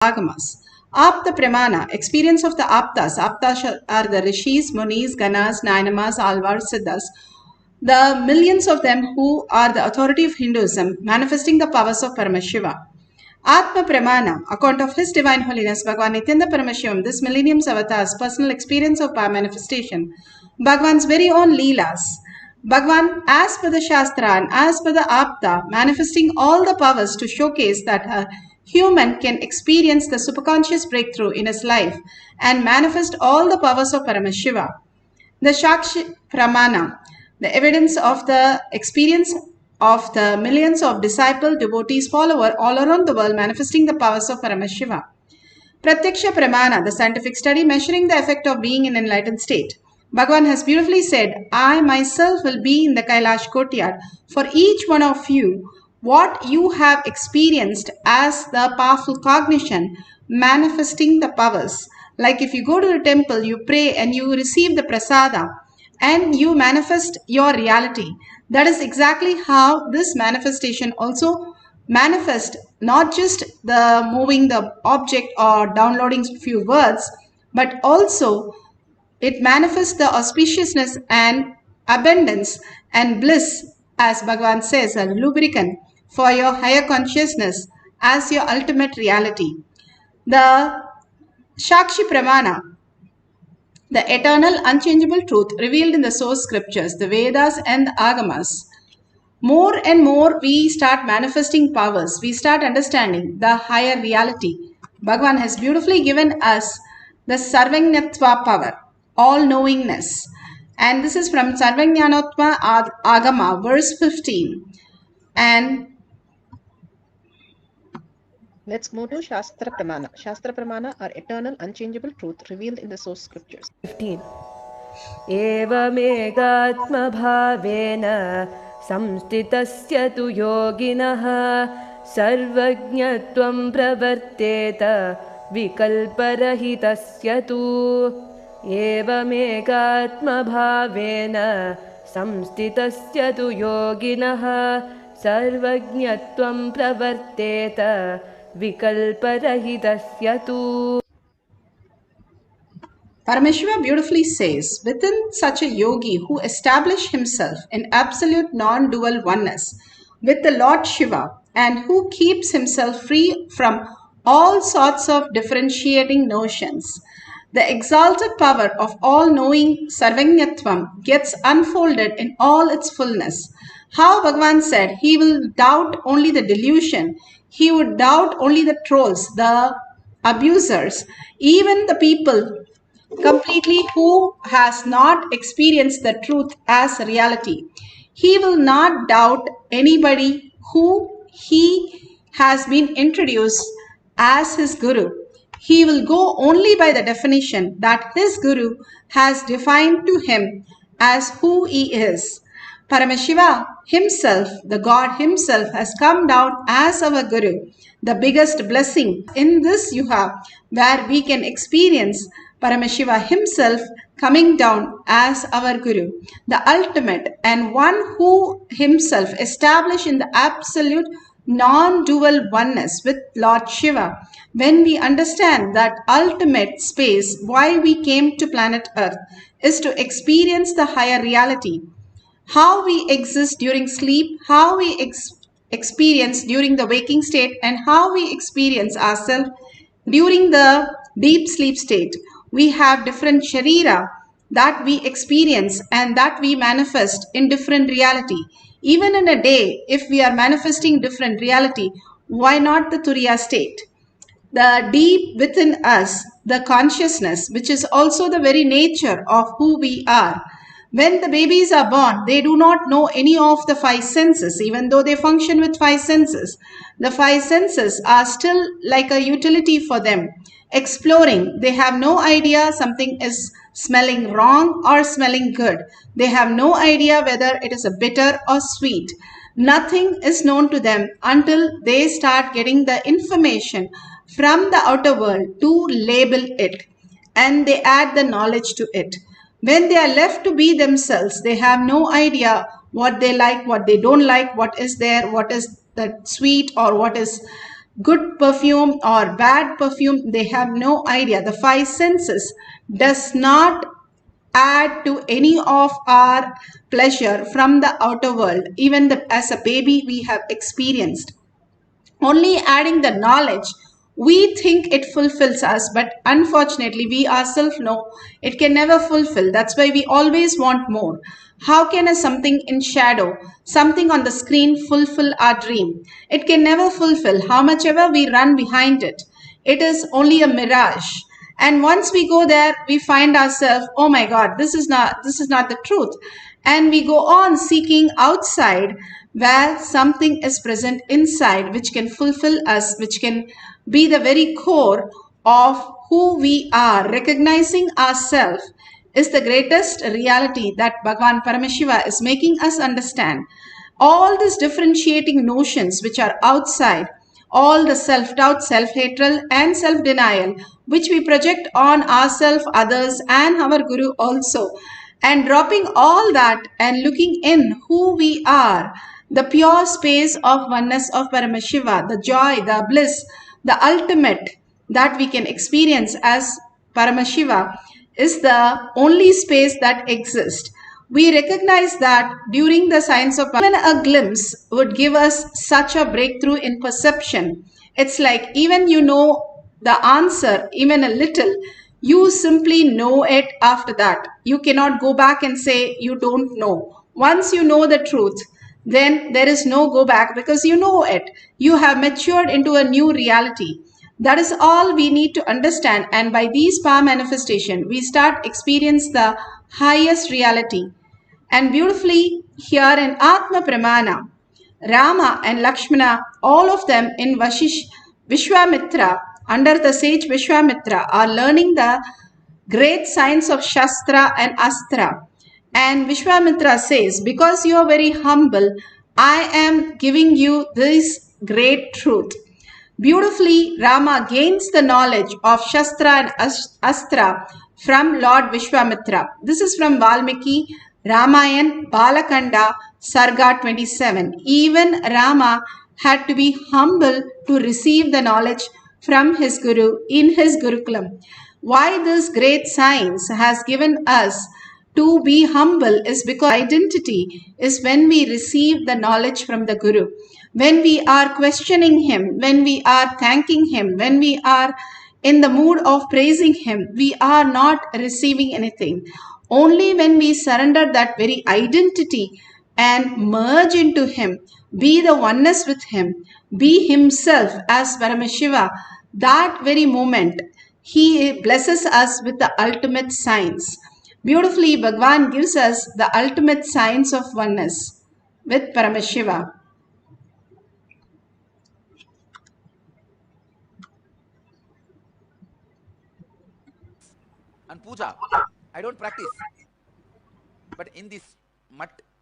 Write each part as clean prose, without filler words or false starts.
Agamas. Apta Pramana, experience of the Aptas. Aptas are the Rishis, Munis, Ganas, Nainamas, Alvars, Siddhas. The millions of them who are the authority of Hinduism, manifesting the powers of Paramashiva. Atma Pramana, account of His Divine Holiness, Bhagavan Nithyananda Paramashivam, this millennium's avatar's personal experience of power manifestation, Bhagavan's very own Leelas. Bhagavan, as per the Shastra and as per the Apta, manifesting all the powers to showcase that a human can experience the superconscious breakthrough in his life and manifest all the powers of Paramashiva. The Shakshi Pramana, the evidence of the experience of the millions of disciple, devotees, follower all around the world manifesting the powers of Paramashiva. Pratyaksha Pramana, the scientific study measuring the effect of being in enlightened state. Bhagavan has beautifully said, I myself will be in the Kailash courtyard for each one of you. What you have experienced as the powerful cognition manifesting the powers. Like if you go to the temple, you pray and you receive the prasada and you manifest your reality. That is exactly how this manifestation also manifests, not just the moving the object or downloading few words, but also it manifests the auspiciousness and abundance and bliss, as Bhagavan says, a lubricant for your higher consciousness as your ultimate reality. The Shakshi Pramana, the eternal unchangeable truth revealed in the source scriptures, the Vedas and the Agamas. More and more we start manifesting powers, we start understanding the higher reality. Bhagavan has beautifully given us the Sarvajñatva power, all-knowingness. And this is from Sarvajñanatva Agama, verse 15. And let's move to Shastra Pramana. Shastra Pramana are eternal, unchangeable truth revealed in the source scriptures. 15. Evamekatmabhavena samstitasya tu yoginaha sarvajñatvam pravarteta vikalparahitasya tu. Evamekatmabhavena samstitasya tu yoginaha sarvajñatvam pravarteta vikalparahitasya tu. Paramashiva beautifully says, within such a yogi who established himself in absolute non-dual oneness with the Lord Shiva and who keeps himself free from all sorts of differentiating notions, the exalted power of all-knowing Sarvajñatvam gets unfolded in all its fullness. How Bhagavan said, he will doubt only the delusion, he would doubt only the trolls, the abusers, even the people completely who has not experienced the truth as reality. He will not doubt anybody who he has been introduced as his guru. He will go only by the definition that his guru has defined to him as who he is. Paramashiva himself, the God himself, has come down as our guru. The biggest blessing in this yuga where we can experience Paramashiva himself coming down as our guru, the ultimate and one who himself established in the absolute non-dual oneness with Lord Shiva. When we understand that ultimate space, why we came to planet Earth is to experience the higher reality. How we exist during sleep, how we experience during the waking state, and how we experience ourselves during the deep sleep state. We have different sharira that we experience and that we manifest in different reality. Even in a day, if we are manifesting different reality, why not the Turiya state? The deep within us, the consciousness, which is also the very nature of who we are. When the babies are born, they do not know any of the five senses, even though they function with five senses. The five senses are still like a utility for them. Exploring, they have no idea something is smelling wrong or smelling good. They have no idea whether it is a bitter or sweet. Nothing is known to them until they start getting the information from the outer world to label it, and they add the knowledge to it. When they are left to be themselves, they have no idea what they like, what they don't like, what is there, what is the sweet or what is good perfume or bad perfume, they have no idea. The five senses does not add to any of our pleasure from the outer world. Even as a baby, we have experienced only adding the knowledge. We think it fulfills us, but unfortunately we ourselves know it can never fulfill. That's why we always want more. How can a something in shadow, something on the screen fulfill our dream? It can never fulfill. How much ever we run behind it, it is only a mirage. And once we go there, we find ourselves, oh my god, this is not the truth. And we go on seeking outside, where something is present inside which can fulfill us, which can be the very core of who we are. Recognizing ourselves is the greatest reality that Bhagavan Paramashiva is making us understand. All these differentiating notions which are outside, all the self-doubt, self-hatred and self-denial which we project on ourselves, others and our Guru also, and dropping all that and looking in who we are, the pure space of oneness of Paramashiva, the joy, the bliss, the ultimate that we can experience as Paramashiva is the only space that exists. We recognize that during the science of even a glimpse would give us such a breakthrough in perception. It's like even you know the answer, even a little, you simply know it after that. You cannot go back and say you don't know. Once you know the truth, then there is no go back because you know it. You have matured into a new reality. That is all we need to understand. And by these power manifestation, we start experience the highest reality. And beautifully here in Atma Pramana, Rama and Lakshmana, all of them in Vishwamitra, under the sage Vishwamitra, are learning the great science of Shastra and Astra. And Vishwamitra says, because you are very humble, I am giving you this great truth. Beautifully, Rama gains the knowledge of Shastra and Astra from Lord Vishwamitra. This is from Valmiki, Ramayan, Balakanda, Sarga 27. Even Rama had to be humble to receive the knowledge from his Guru in his Gurukulam. Why this great science has given us to be humble is because identity is when we receive the knowledge from the Guru. When we are questioning him, when we are thanking him, when we are in the mood of praising him, we are not receiving anything. Only when we surrender that very identity and merge into him, be the oneness with him, be himself as Paramashiva, that very moment, he blesses us with the ultimate science. Beautifully, Bhagwan gives us the ultimate science of oneness with Paramashiva. And puja, I don't practice. But in this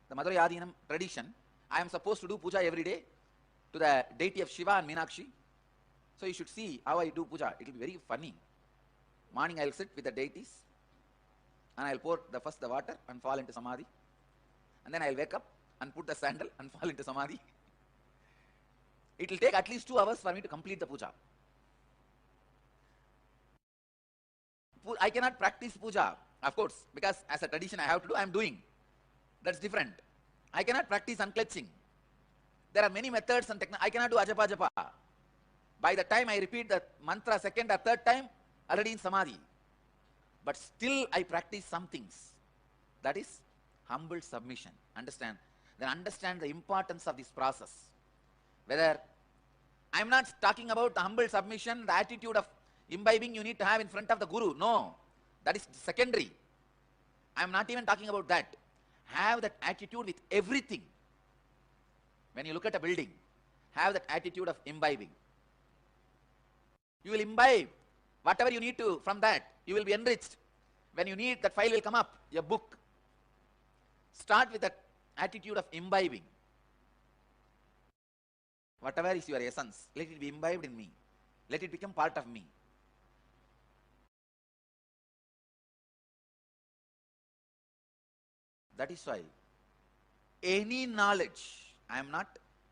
the Madurai Adinam tradition, I am supposed to do puja every day to the deity of Shiva and Meenakshi. So you should see how I do puja. It will be very funny. Morning I will sit with the deities and I will pour first the water and fall into samadhi. And then I will wake up and put the sandal and fall into samadhi. It will take at least 2 hours for me to complete the puja. I cannot practice puja, of course, because as a tradition I have to do, I am doing. That's different. I cannot practice unclenching. There are many methods and techniques. I cannot do ajapa japa. By the time I repeat the mantra second or third time, already in samadhi. But still I practice some things. That is humble submission. Understand? Then understand the importance of this process. Whether I am not talking about the humble submission, the attitude of imbibing you need to have in front of the Guru. No, that is secondary. I am not even talking about that. Have that attitude with everything. When you look at a building, have that attitude of imbibing. You will imbibe whatever you need to from that. You will be enriched. When you need, that file will come up, a book. Start with that attitude of imbibing. Whatever is your essence, let it be imbibed in me. Let it become part of me. That is why any knowledge, I am not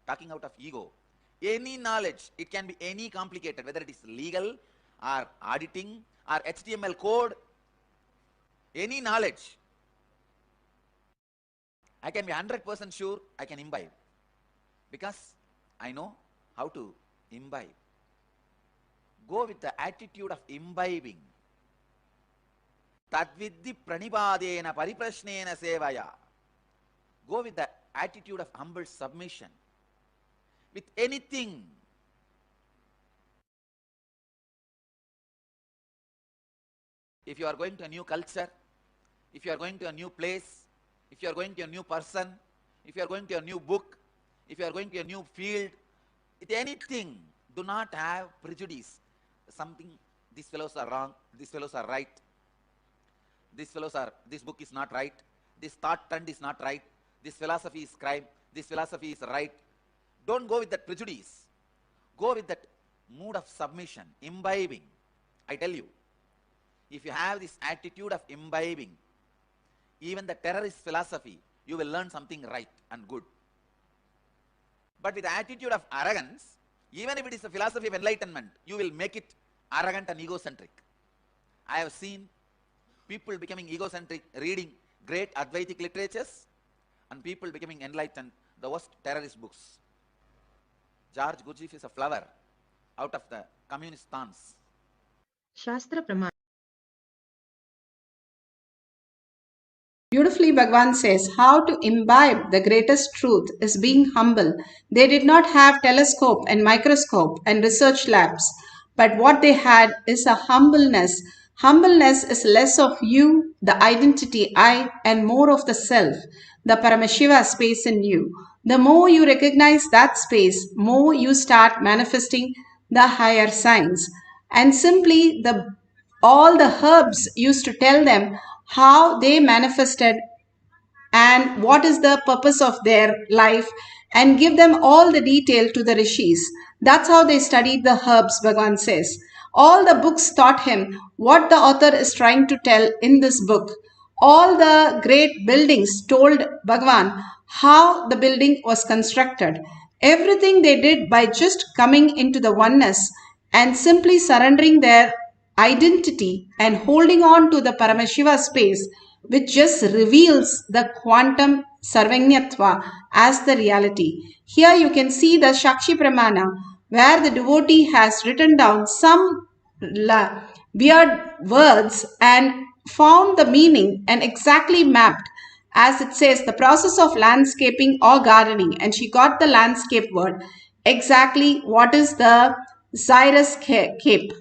talking out of ego, Any knowledge, it can be any complicated, whether it is legal or auditing or HTML code, any knowledge. I can be 100% sure I can imbibe because I know how to imbibe. Go with the attitude of imbibing. Tadvidhi pranibadena pariprashnena sevaya. Go with the attitude of humble submission. With anything. If you are going to a new culture, if you are going to a new place, if you are going to a new person, if you are going to a new book, if you are going to a new field, with anything, do not have prejudice. Something, these fellows are wrong, these fellows are right, this book is not right, this thought trend is not right, this philosophy is crime, this philosophy is right. Don't go with that prejudice. Go with that mood of submission, imbibing. I tell you, if you have this attitude of imbibing, even the terrorist philosophy, you will learn something right and good. But with the attitude of arrogance, even if it is a philosophy of enlightenment, you will make it arrogant and egocentric. I have seen people becoming egocentric, reading great Advaitic literatures, and people becoming enlightened, the worst terrorist books. George Gurdjieff is a flower out of the communist thorns. Shastra Pramana. Beautifully, Bhagavan says, how to imbibe the greatest truth is being humble. They did not have telescope and microscope and research labs, but what they had is a humbleness. Humbleness is less of you, the identity I, and more of the self, the Paramashiva space in you. The more you recognize that space, more you start manifesting the higher signs. And simply all the herbs used to tell them how they manifested and what is the purpose of their life and give them all the detail to the rishis. That's how they studied the herbs, Bhagavan says. All the books taught him what the author is trying to tell in this book. All the great buildings told Bhagavan how the building was constructed. Everything they did by just coming into the oneness and simply surrendering their identity and holding on to the Paramashiva space, which just reveals the quantum sarvanyatva as the reality. Here you can see the Shakshi Pramana, where the devotee has written down some weird words and found the meaning and exactly mapped, as it says, the process of landscaping or gardening, and she got the landscape word, exactly what is the Xyrus cape,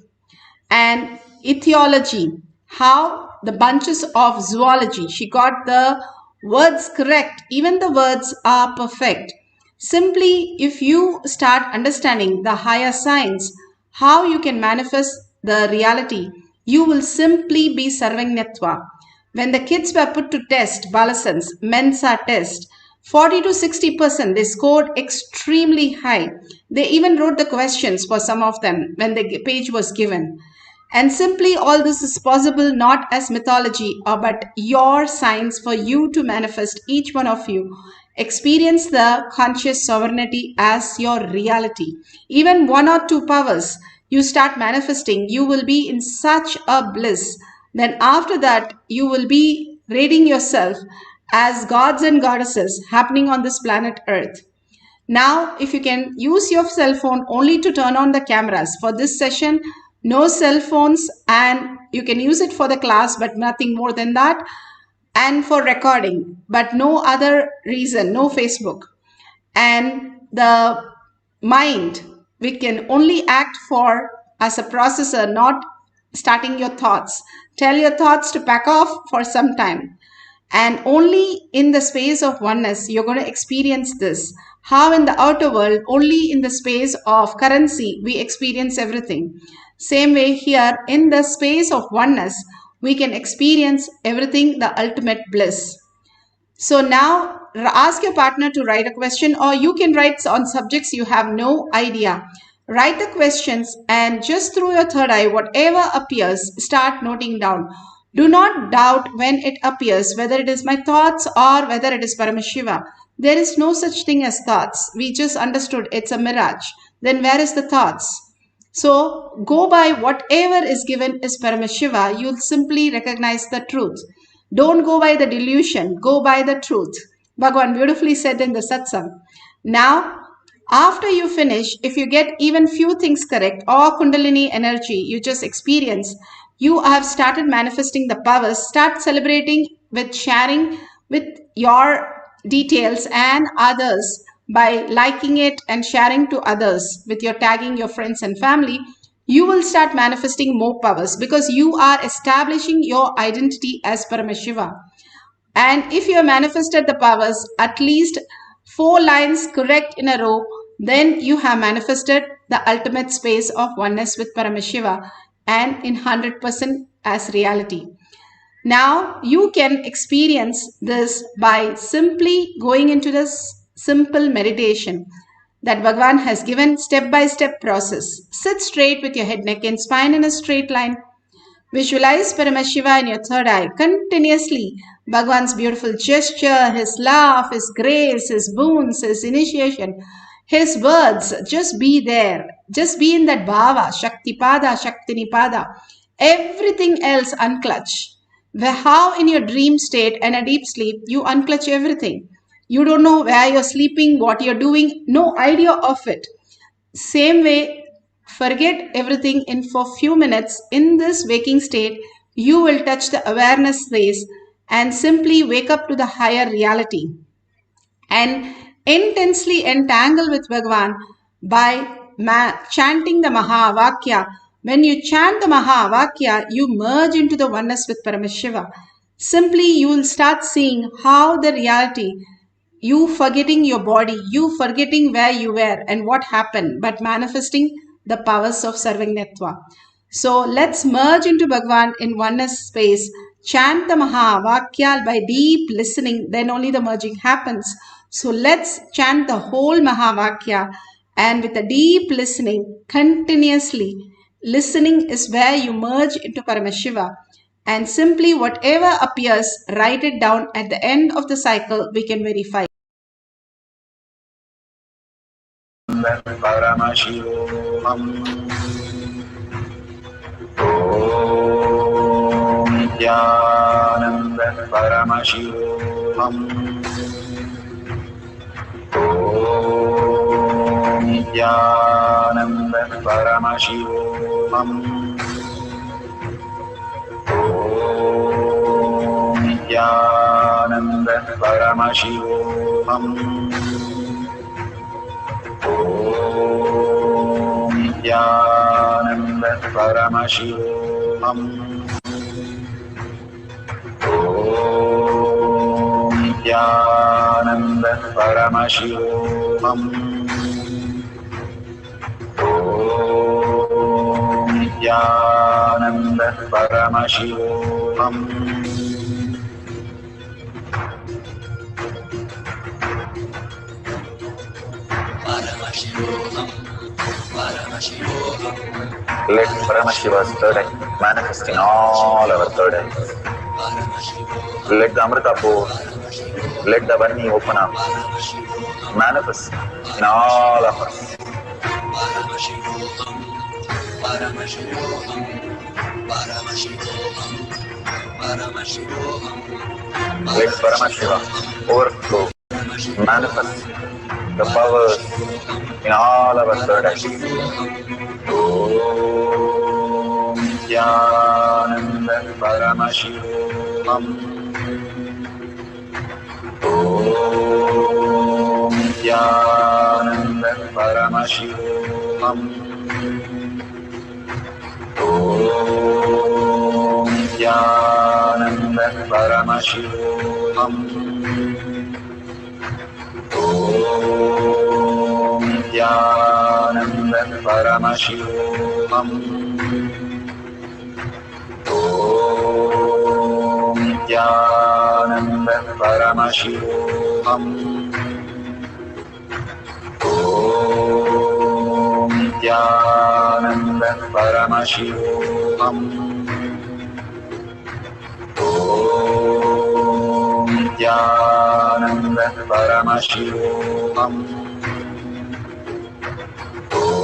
and etiology, how the bunches of zoology. She got the words correct. Even the words are perfect. Simply, if you start understanding the higher science, how you can manifest the reality, you will simply be sarvanyatva. When the kids were put to test, Balasans, Mensa test, 40 to 60%, they scored extremely high. They even wrote the questions for some of them when the page was given. And simply all this is possible not as mythology, but your science for you to manifest, each one of you. Experience the conscious sovereignty as your reality. Even 1 or 2 powers you start manifesting, you will be in such a bliss. Then after that, you will be rating yourself as gods and goddesses happening on this planet Earth. Now, if you can use your cell phone only to turn on the cameras for this session, no cell phones, and you can use it for the class, but nothing more than that, and for recording, but no other reason, no Facebook. And the mind, we can only act for as a processor, not starting your thoughts. Tell your thoughts to back off for some time. And only in the space of oneness, you're going to experience this. How in the outer world, only in the space of currency, we experience everything. Same way here, in the space of oneness, we can experience everything, the ultimate bliss. So now ask your partner to write a question, or you can write on subjects you have no idea. Write the questions and just through your third eye, whatever appears, start noting down. Do not doubt when it appears, whether it is my thoughts or whether it is Paramashiva. There is no such thing as thoughts. We just understood it's a mirage. then where is the thoughts? So go by whatever is given is Paramashiva. You'll simply recognize the truth. Don't go by the delusion. Go by the truth. Bhagavan beautifully said in the satsang. Now, after you finish, if you get even few things correct or Kundalini energy you just experience, you have started manifesting the powers. Start celebrating with sharing with your details and others by liking it and sharing to others with your tagging your friends and family. You will start manifesting more powers because you are establishing your identity as Paramashiva. And if you have manifested the powers at least 4 lines correct in a row, then you have manifested the ultimate space of oneness with Paramashiva and in 100% as reality. Now you can experience this by simply going into this simple meditation that Bhagavan has given step-by-step process. Sit straight with your head, neck and spine in a straight line. Visualize Paramashiva in your third eye continuously. Bhagavan's beautiful gesture, his laugh, his grace, his boons, his initiation, his words. Just be there. Just be in that bhava, Shakti Pada, Shakti Nipada. Everything else unclutch. How in your dream state and a deep sleep, you unclutch everything. You don't know where you're sleeping, what you're doing, no idea of it. Same way, forget everything in for few minutes. In this waking state, you will touch the awareness space and simply wake up to the higher reality and intensely entangle with Bhagavan by chanting the Mahavakya. When you chant the Mahavakya, you merge into the oneness with Paramashiva. Simply, you will start seeing how the reality, you forgetting your body, you forgetting where you were and what happened, but manifesting the powers of Sarvangyatva. So let's merge into Bhagavan in oneness space. Chant the Mahavakya by deep listening, then only the merging happens. So let's chant the whole Mahavakya and with a deep listening, continuously. Listening is where you merge into Paramashiva. And simply whatever appears, write it down. At the end of the cycle, we can verify. Paramashivoham. Om Nithyananda Paramashivoham. Om Nithyananda Paramashivoham. Om Nithyananda Paramashivoham. Om Nithyananda Paramashivoham. Om Nithyananda Paramashivoham. Om Nithyananda Paramashivoham. Let Paramashiva's third eye manifest in all our third eyes. Let the Amrita pour, let the Varni open up, manifest in all of us. Let Paramashiva overflow, manifest the powers in all our third eyes. Om Nithyananda Paramashivoham. Om Nithyananda Paramashivoham. Om Nithyananda Paramashivoham. Om Nithyananda Paramashivoham. Om Nithyananda Paramashivoham. Om Nithyananda Paramashivoham. Om Nithyananda Paramashivoham. Om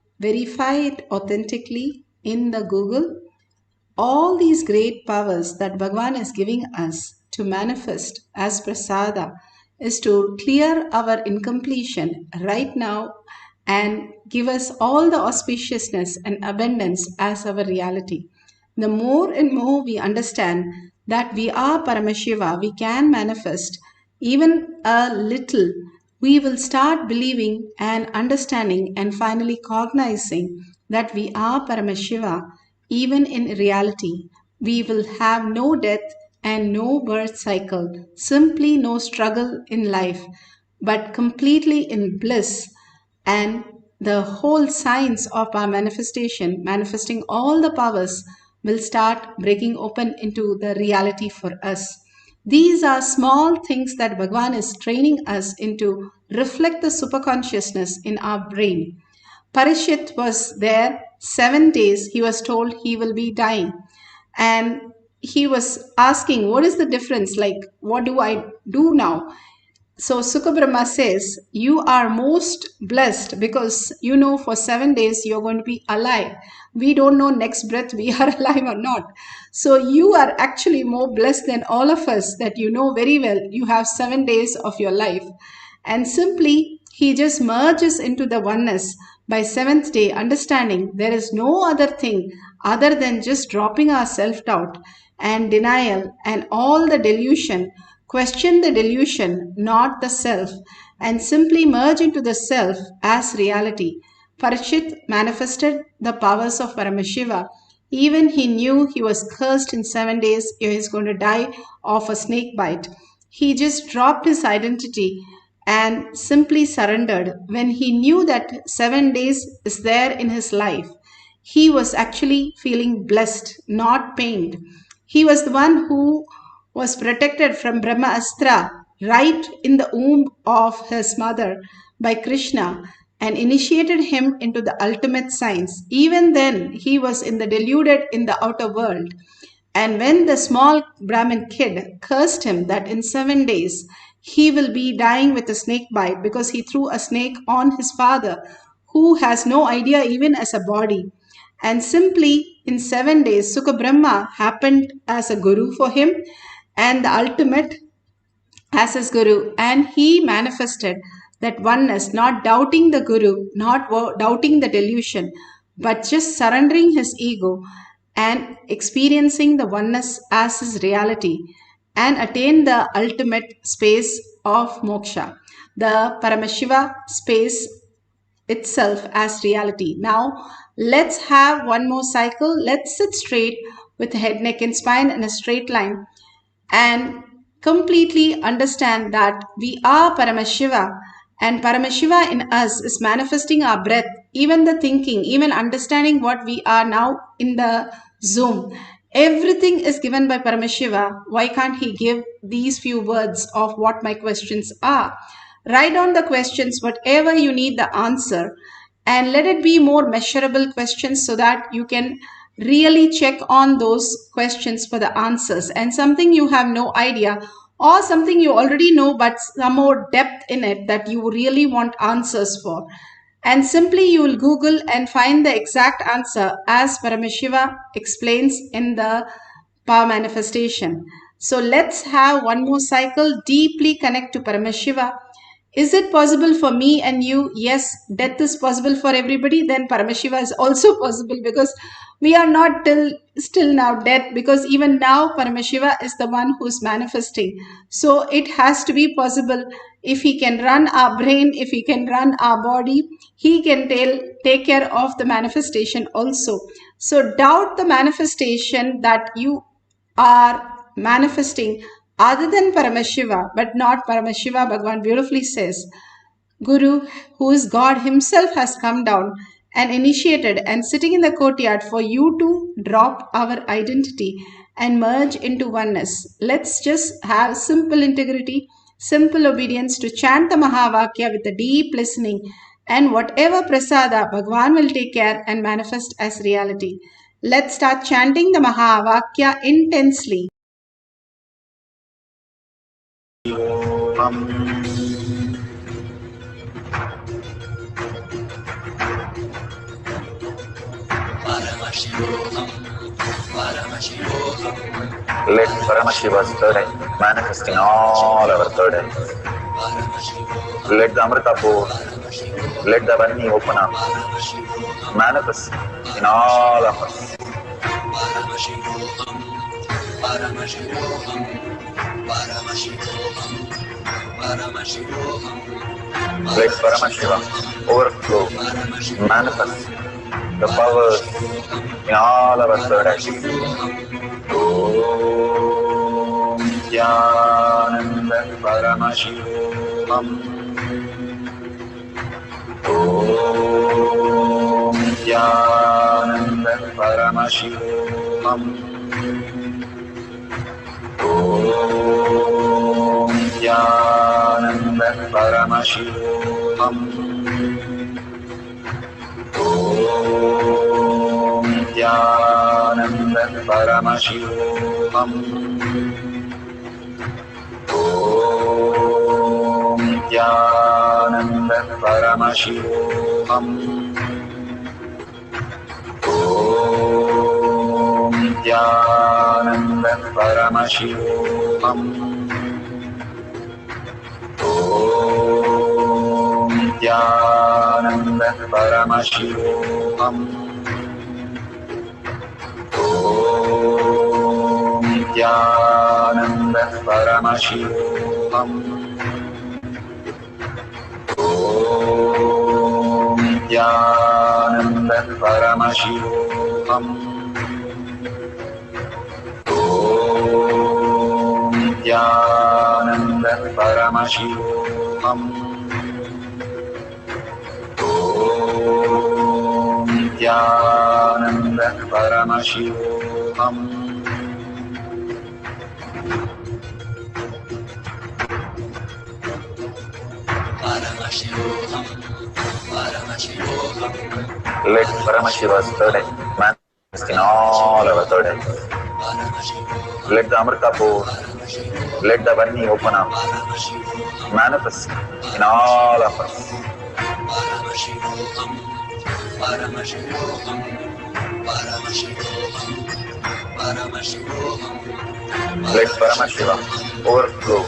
verify it authentically in the Google. All these great powers that Bhagavan is giving us to manifest as prasada is to clear our incompletion right now and give us all the auspiciousness and abundance as our reality. The more and more we understand that we are Paramashiva, we can manifest even a little, we will start believing and understanding and finally cognizing that we are Paramashiva. Even in reality, we will have no death and no birth cycle, simply no struggle in life, but completely in bliss. And the whole science of our manifestation, manifesting all the powers, will start breaking open into the reality for us. These are small things that Bhagavan is training us into reflect the superconsciousness in our brain. Parashit was there 7 days. He was told he will be dying. And he was asking, what is the difference? Like, what do I do now? So Sukabrahma says, you are most blessed because you know for 7 days you're going to be alive. We don't know next breath we are alive or not. So you are actually more blessed than all of us that you know very well you have 7 days of your life. And simply he just merges into the oneness by seventh day, understanding there is no other thing other than just dropping our self-doubt and denial and all the delusion. Question the delusion, not the self, and simply merge into the self as reality. Parashit manifested the powers of Paramashiva. Even he knew he was cursed in 7 days, he is going to die of a snake bite. He just dropped his identity and simply surrendered when he knew that 7 days is there in his life. He was actually feeling blessed, not pained. He was the one who was protected from Brahma Astra right in the womb of his mother by Krishna and initiated him into the ultimate science. Even then, he was in the deluded in the outer world. And when the small Brahmin kid cursed him that in 7 days he will be dying with a snake bite because he threw a snake on his father, who has no idea even as a body. And simply in 7 days, Sukha Brahma happened as a guru for him and the ultimate as his guru, and he manifested that oneness, not doubting the guru, not doubting the delusion, but just surrendering his ego and experiencing the oneness as his reality and attain the ultimate space of moksha, the Paramashiva space itself as reality. Now, let's have one more cycle. Let's sit straight with head, neck, and spine in a straight line and completely understand that we are Paramashiva and Paramashiva in us is manifesting our breath, even the thinking, even understanding what we are now in the Zoom. Everything is given by Paramashiva. Why can't he give these few words of what my questions are? Write down the questions, whatever you need the answer, and let it be more measurable questions so that you can really check on those questions for the answers, and something you have no idea or something you already know but some more depth in it that you really want answers for, and simply you will Google and find the exact answer as Paramashiva explains in the power manifestation. So let's have one more cycle, deeply connect to Paramashiva. Is it possible for me and you? Yes, death is possible for everybody. Then Paramashiva is also possible because we are not still now dead, because even now Paramashiva is the one who is manifesting. So it has to be possible. If he can run our brain, if he can run our body, he can take care of the manifestation also. So doubt the manifestation that you are manifesting other than Paramashiva, but not Paramashiva. Bhagavan beautifully says, Guru, who is God himself, has come down and initiated and sitting in the courtyard for you to drop our identity and merge into oneness. Let's just have simple integrity, simple obedience to chant the Mahavakya with a deep listening, and whatever prasada, Bhagavan will take care and manifest as reality. Let's start chanting the Mahavakya intensely. Let Paramashiva's third eye manifest in all our third eyes. Let the Amrita pour, let the Vani open up, manifest in all of us. Let Paramashiva overflow, manifest the powers in all our third eyes. Om Nithyananda Paramashivam. Om Nithyananda Paramashivam. Om Nithyananda Paramashivam. Om Nithyananda Paramashivoham. Om Nithyananda Paramashivoham. Om Nithyananda Paramashivoham. Om Nithyananda Paramashivoham. Om Nithyananda Paramashivoham. Om Nithyananda Paramashivoham. Om Nithyananda Paramashivoham. Om Nithyananda Paramashivoham. Let Paramashiva's third eye manifest in all our third eyes. Let the Amrita pour, let the Vani open up, manifest in all of us. Let Paramashiva overflow,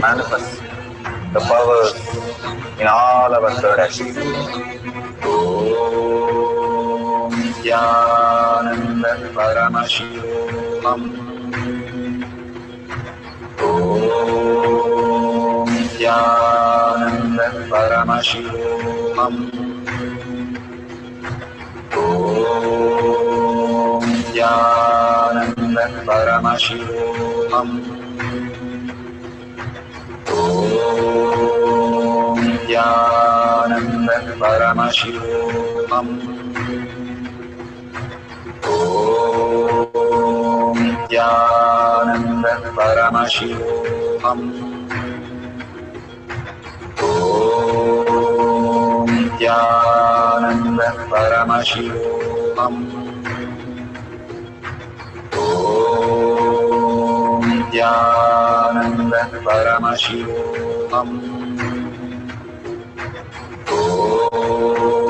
manifest the powers in all our third eyes. Om Nithyananda Paramashivoham. Om Nithyananda Paramashivoham. Om Nithyananda Paramashivoham. Om Nithyananda Paramashivoham. Om Nithyananda Paramashivoham. Om Nithyananda Paramashivoham. Om Nithyananda Paramashivoham. Om Nithyananda Paramashivoham.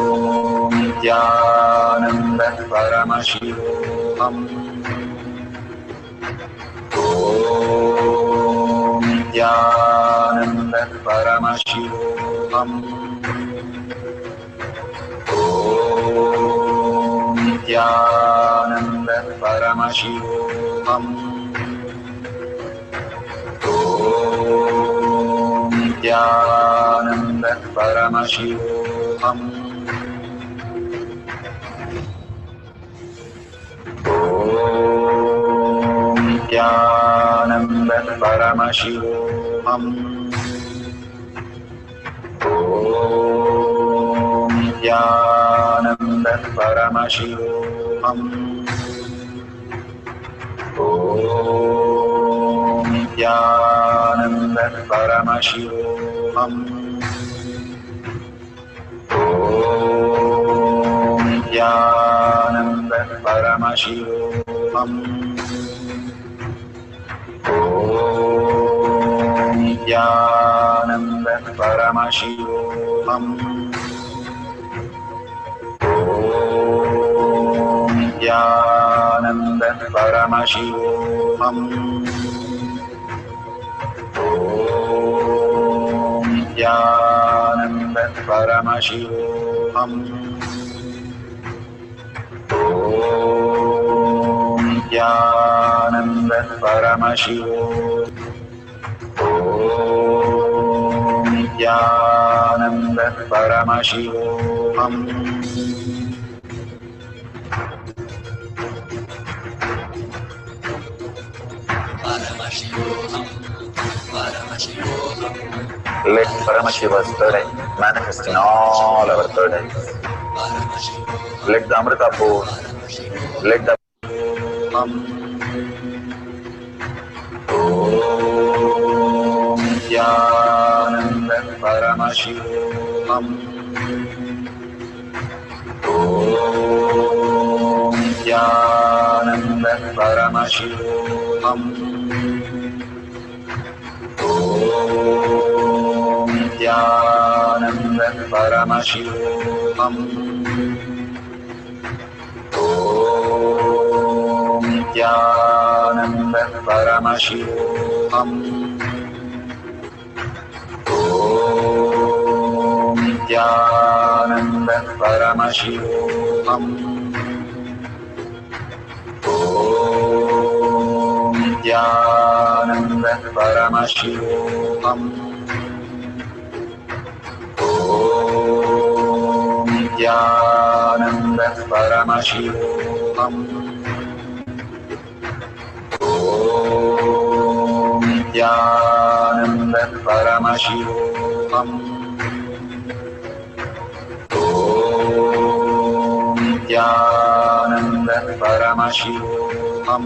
Om Nithyananda Paramashivoham. Om Nithyananda Paramashivoham. Om Nithyananda Paramashivoham. Om Nithyananda Paramashivoham. Om Nithyananda Paramashivoham. Om Nithyananda Paramashivoham. Om Nithyananda Paramashivoham. Om Nithyananda Paramashivoham. Om Nithyananda Paramashivoham. Om Nithyananda Paramashivoham. Om Nithyananda Paramashivoham. Om Nithyananda Paramashivoham. Let Paramashiva's third eye manifest in all our third eyes. Let the Amrita pour, let the Om Nithyananda Paramashivoham. Om Nithyananda Paramashivoham. Om Nithyananda Paramashivoham. Om Nithyananda Paramashivoham. Om Nithyananda Paramashivoham. Om Nithyananda Paramashivoham. Om Nithyananda Paramashivoham. Om Nithyananda Paramashivoham. Om Nithyananda Paramashivoham.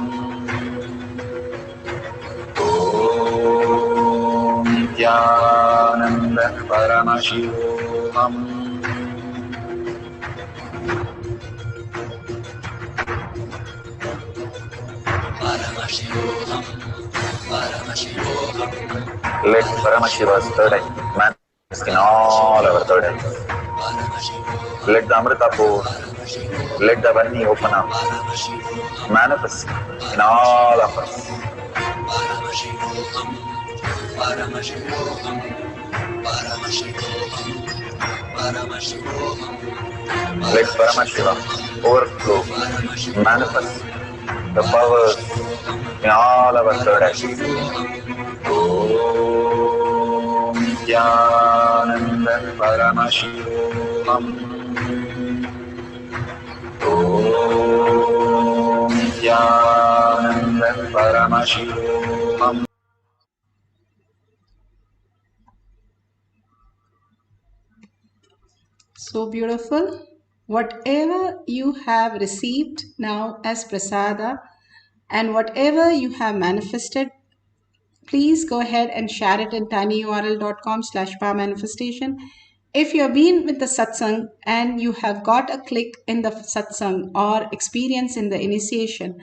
Om Nithyananda Paramashivoham. Let Paramashiva's third eye manifest in all our third eyes. Let the Amrita pour, let the Vani open up, manifest in all of us. Let Paramashiva overflow, manifest the powers in all our third eyes. Om Nithyananda Paramashivoham. Om Nithyananda Paramashivoham. So beautiful. Whatever you have received now as prasada and whatever you have manifested, please go ahead and share it in tinyurl.com/powermanifestation. If you have been with the satsang and you have got a click in the satsang or experience in the initiation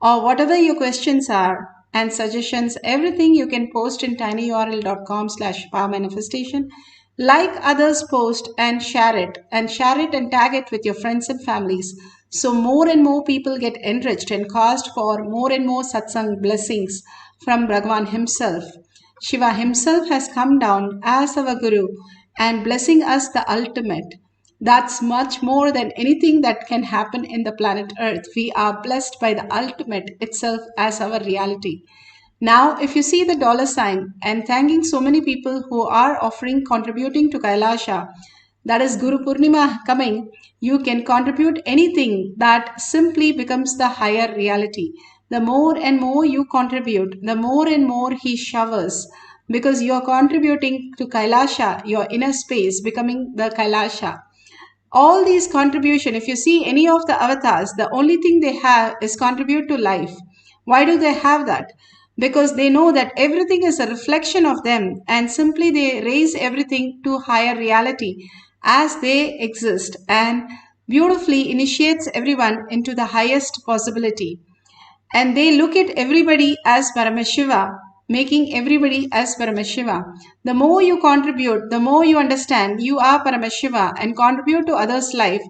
or whatever your questions are and suggestions, everything you can post in tinyurl.com/powermanifestation. Like others post and share it and tag it with your friends and families. So more and more people get enriched and caused for more and more satsang blessings from Bhagavan himself. Shiva himself has come down as our Guru and blessing us the ultimate. That's much more than anything that can happen in the planet Earth. We are blessed by the ultimate itself as our reality. Now, if you see the dollar sign and thanking so many people who are offering, contributing to Kailasha, that is Guru Purnima coming, you can contribute anything that simply becomes the higher reality. The more and more you contribute, the more and more he showers because you are contributing to Kailasha, your inner space becoming the Kailasha. All these contribution, if you see any of the avatars, the only thing they have is contribute to life. Why do they have that? Because they know that everything is a reflection of them and simply they raise everything to higher reality as they exist and beautifully initiates everyone into the highest possibility. And they look at everybody as Paramashiva, making everybody as Paramashiva. The more you contribute, the more you understand you are Paramashiva and contribute to others' life,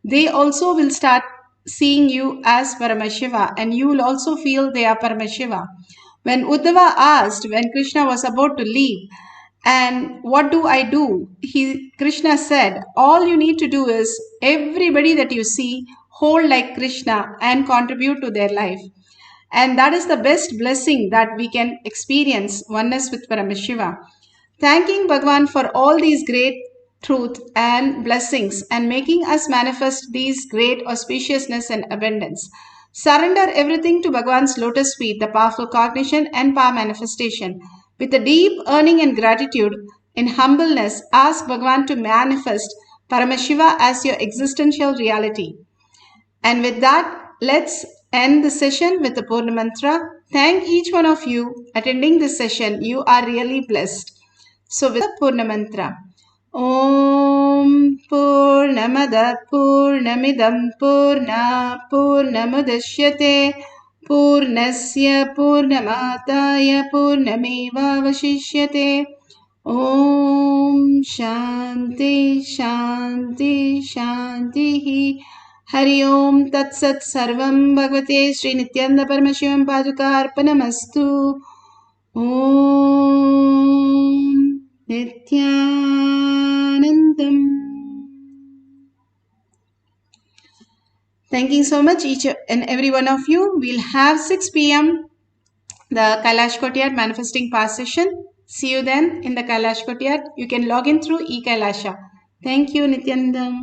they also will start seeing you as Paramashiva, and you will also feel they are Paramashiva. When Uddhava asked when Krishna was about to leave, and what do I do? Krishna said, all you need to do is everybody that you see, hold like Krishna and contribute to their life. And that is the best blessing that we can experience, oneness with Paramashiva. Thanking Bhagwan for all these great truth and blessings and making us manifest these great auspiciousness and abundance. Surrender everything to Bhagwan's lotus feet, the powerful cognition and power manifestation. With a deep yearning and gratitude, in humbleness, ask Bhagwan to manifest Paramashiva as your existential reality. And with that, let's end the session with the Purna Mantra. Thank each one of you attending this session. You are really blessed. So with the Purna Mantra. Om Purnamada Purnamidam Purna Purnamudashyate Purnasya Purnamataya Purnameva Vashishyate. Om Shanti Shanti Shanti. Hari Om Tat Sat Sarvam Bhagavate Sri Nithyananda Paramashivam Padukarpanamastu. Om Nithyanandam. Thank you so much, each and every one of you. We'll have 6 p.m. the Kailash Courtyard Manifesting Past session. See you then in the Kailash Courtyard. You can log in through eKailasha. Thank you, Nithyanandam.